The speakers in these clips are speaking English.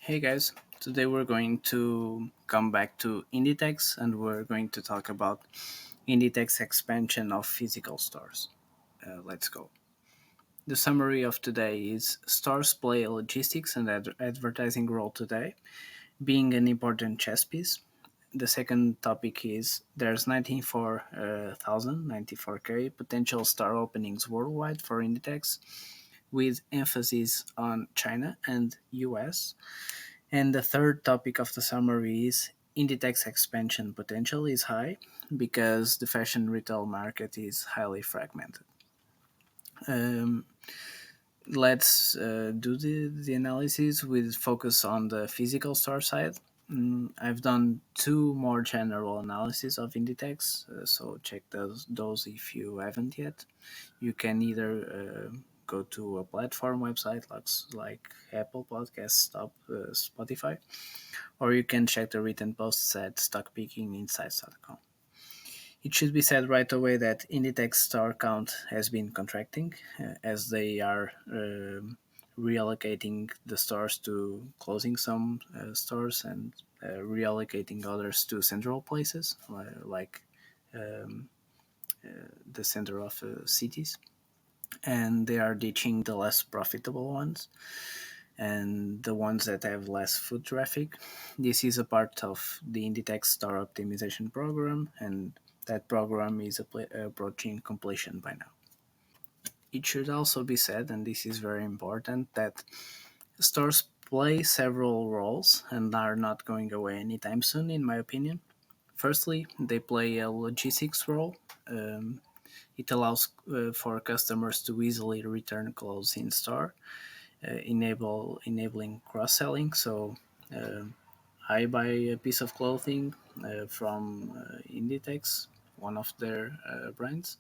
Hey guys, today we're going to come back to Inditex and we're going to talk about Inditex expansion of physical stores. Let's go. The summary of today is stores play a logistics and advertising role today, being an important chess piece. The second topic is there's 94,000 potential store openings worldwide for Inditex, with emphasis on China and US. And the third topic of the summary is Inditex expansion potential is high because the fashion retail market is highly fragmented. Um, let's do the analysis with focus on the physical store side. I've done two more general analyses of Inditex, so check those if you haven't yet. You can either go to a platform website like Apple Podcasts, Spotify, or you can check the written posts at stockpickinginsights.com. It should be said right away that Inditex store count has been contracting as they are reallocating the stores to closing some stores and reallocating others to central places like um, the center of cities. And they are ditching the less profitable ones and the ones that have less foot traffic. This is a part of the Inditex Store Optimization Program, and that program is approaching completion by now. It should also be said, and this is very important, that stores play several roles and are not going away anytime soon, in my opinion. Firstly, they play a logistics role. It allows for customers to easily return clothes in store, enabling cross selling. So I buy a piece of clothing from Inditex, one of their brands.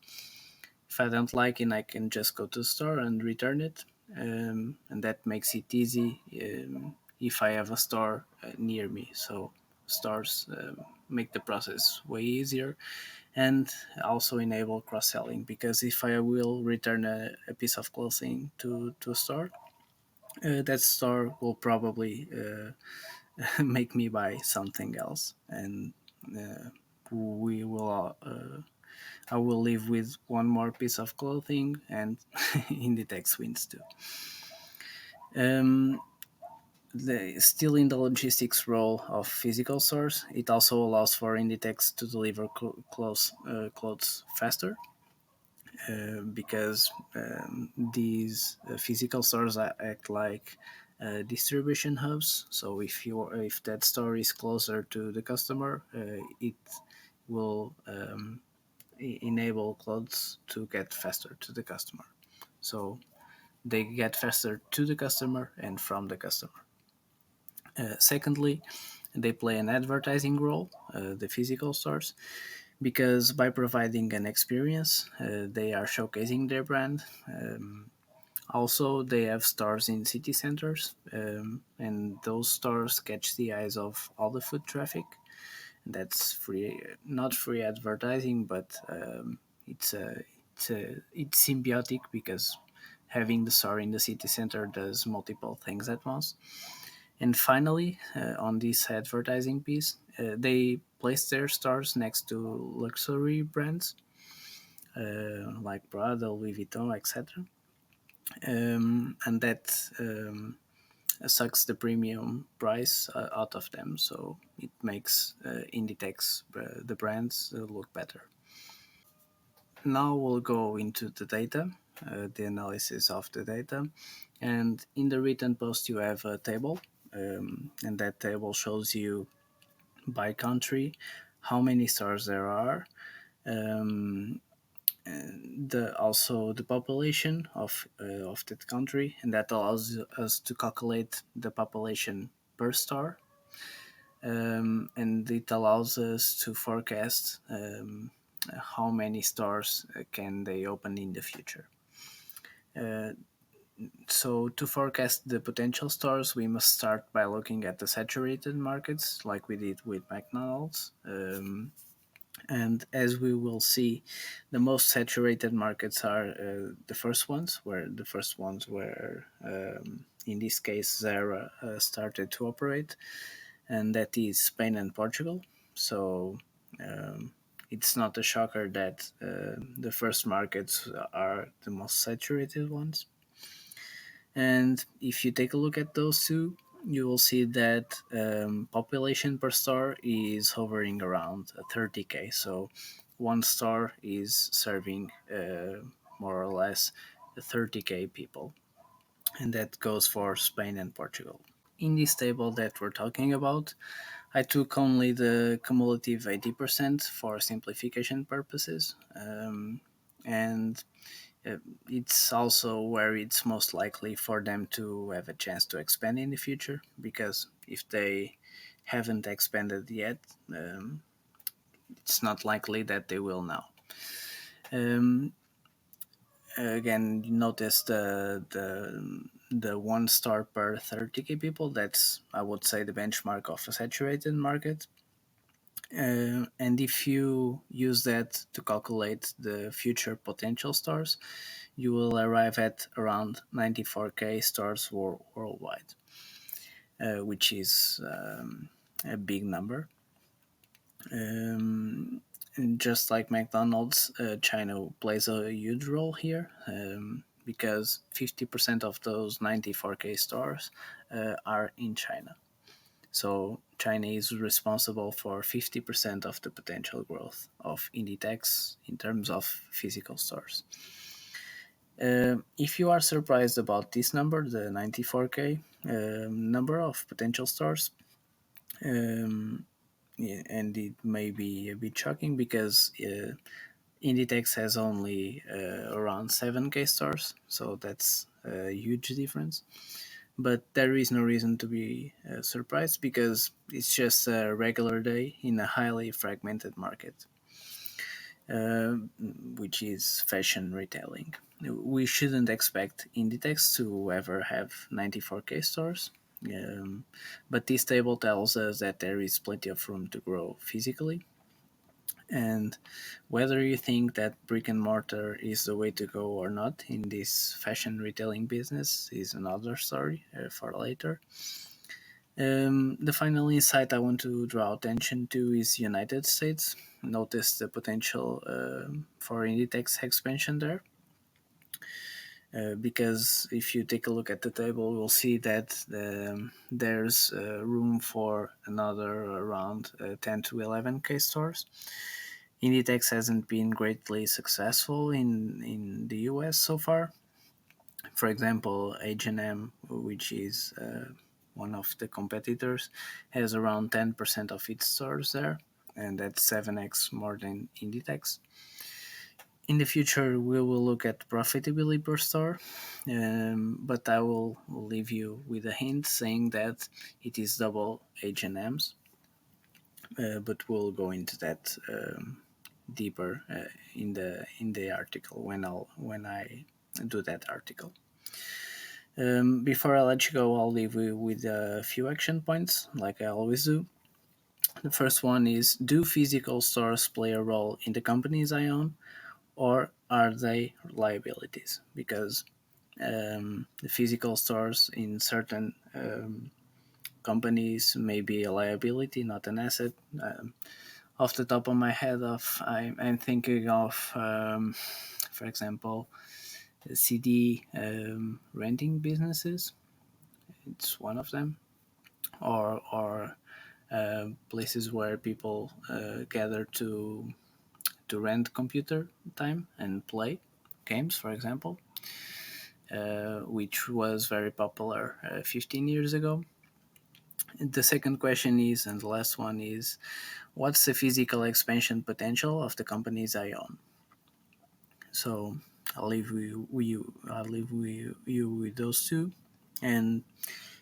If I don't like it, I can just go to the store and return it, and that makes it easy if I have a store near me. So stores make the process way easier and also enable cross selling because if I will return a piece of clothing to a store, that store will probably make me buy something else, and uh, we will. I will live with one more piece of clothing, and Inditex wins too. Um, still in the logistics role of physical stores, it also allows for Inditex to deliver clothes faster because these physical stores act like distribution hubs. So if that store is closer to the customer, it will enable clothes to get faster to the customer. So they get faster to the customer and from the customer. Secondly, they play an advertising role, the physical stores, because by providing an experience, they are showcasing their brand. Also, they have stores in city centers, and those stores catch the eyes of all the foot traffic. That's free, not free advertising, but it's a, it's symbiotic because having the store in the city center does multiple things at once. And finally, on this advertising piece, they place their stores next to luxury brands like Prada, Louis Vuitton, etc. And that sucks the premium price out of them. So it makes Inditex, the brands, look better. Now we'll go into the data, the analysis of the data. And in the written post, you have a table, and that table shows you by country how many stores there are, um, also the population of that country, and that allows us to calculate the population per store, and it allows us to forecast how many stores can they open in the future. Uh, so to forecast the potential stores, we must start by looking at the saturated markets, like we did with McDonald's. And as we will see, the most saturated markets are the first ones, where in this case Zara started to operate, and that is Spain and Portugal. So um, it's not a shocker that the first markets are the most saturated ones. And if you take a look at those two, you will see that population per store is hovering around 30K. So one store is serving more or less 30K people. And that goes for Spain and Portugal. In this table that we're talking about, I took only the cumulative 80% for simplification purposes. And uh, it's also where it's most likely for them to have a chance to expand in the future, because if they haven't expanded yet, it's not likely that they will now. Um, Again, notice the one star per 30K people. That's, I would say, the benchmark of a saturated market. And if you use that to calculate the future potential stores, you will arrive at around 94K stores worldwide, which is a big number. And just like McDonald's, China plays a huge role here, because 50% of those 94K stores are in China. So China is responsible for 50% of the potential growth of Inditex in terms of physical stores. If you are surprised about this number, the 94K number of potential stores, um, yeah, and it may be a bit shocking because Inditex has only around 7K stores, so that's a huge difference. But there is no reason to be surprised, because it's just a regular day in a highly fragmented market, uh, which is fashion retailing. We shouldn't expect Inditex to ever have 94K stores, um, but this table tells us that there is plenty of room to grow physically. And whether you think that brick and mortar is the way to go or not in this fashion retailing business is another story for later. The final insight I want to draw attention to is United States. Notice the potential for Inditex expansion there. Because if you take a look at the table, we'll see that there's room for another around 10 to 11K stores. Inditex hasn't been greatly successful in the US so far. For example, H&M, which is one of the competitors, has around 10% of its stores there, and that's 7x more than Inditex. In the future, we will look at profitability per store, but I will leave you with a hint saying that it is double H&M's, but we'll go into that deeper in the article when I do that article. Before I let you go, I'll leave you with a few action points, like I always do. The first one is: do physical stores play a role in the companies I own, or are they liabilities? Because the physical stores in certain companies may be a liability, not an asset. Off the top of my head, I'm thinking of, for example, CD renting businesses. It's one of them, or places where people gather to rent computer time and play games, for example, which was very popular 15 years ago. The second question is, and the last one is, what's the physical expansion potential of the companies I own? So I'll leave you with those two, and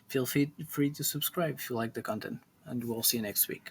feel free to subscribe if you like the content. And we'll see you next week.